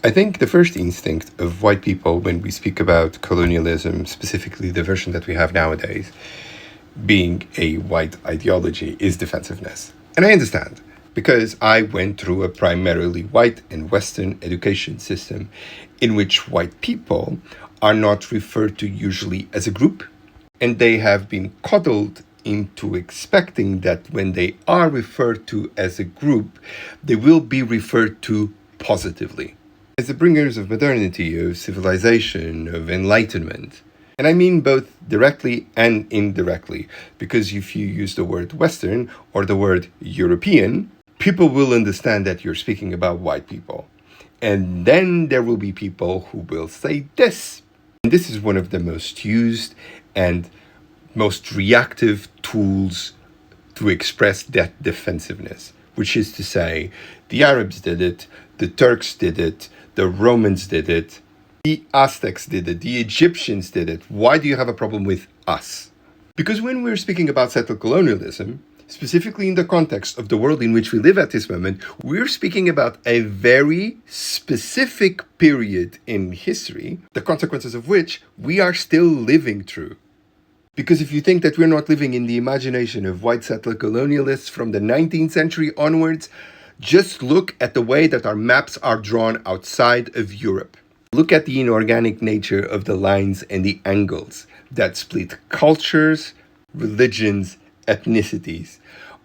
I think the first instinct of white people when we speak about colonialism, specifically the version that we have nowadays, being a white ideology, is defensiveness. And I understand, because I went through a primarily white and Western education system in which white people are not referred to usually as a group, and they have been coddled into expecting that when they are referred to as a group, they will be referred to positively as the bringers of modernity, of civilization, of enlightenment. And I mean both directly and indirectly, because if you use the word Western or the word European, people will understand that you're speaking about white people. And then there will be people who will say this. And this is one of the most used and most reactive tools to express that defensiveness, which is to say, the Arabs did it, the Turks did it, the Romans did it, the Aztecs did it, the Egyptians did it. Why do you have a problem with us? Because when we're speaking about settled colonialism, specifically in the context of the world in which we live at this moment, we're speaking about a very specific period in history, the consequences of which we are still living through. Because if you think that we're not living in the imagination of white settler colonialists from the 19th century onwards, just look at the way that our maps are drawn outside of Europe. Look at the inorganic nature of the lines and the angles that split cultures, religions, ethnicities,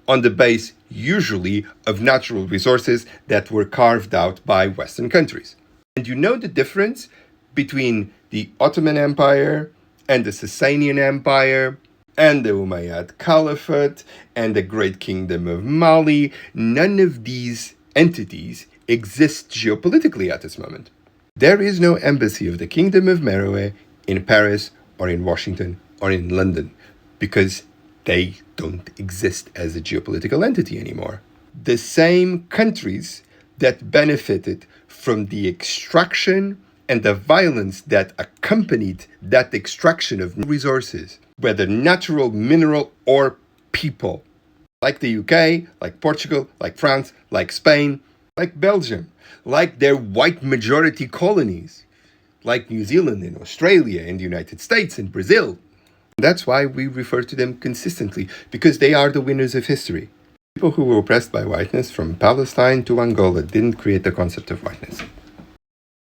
on the base usually of natural resources that were carved out by Western countries. And you know the difference between the Ottoman Empire and the Sasanian Empire and the Umayyad Caliphate and the Great Kingdom of Mali. None of these entities exist geopolitically at this moment. There is no embassy of the Kingdom of Meroe in Paris or in Washington or in London because they don't exist as a geopolitical entity anymore. The same countries that benefited from the extraction and the violence that accompanied that extraction of resources, whether natural, mineral, or people, like the UK, like Portugal, like France, like Spain, like Belgium, like their white majority colonies, like New Zealand and Australia and the United States and Brazil. That's why we refer to them consistently, because they are the winners of history. People who were oppressed by whiteness from Palestine to Angola didn't create the concept of whiteness.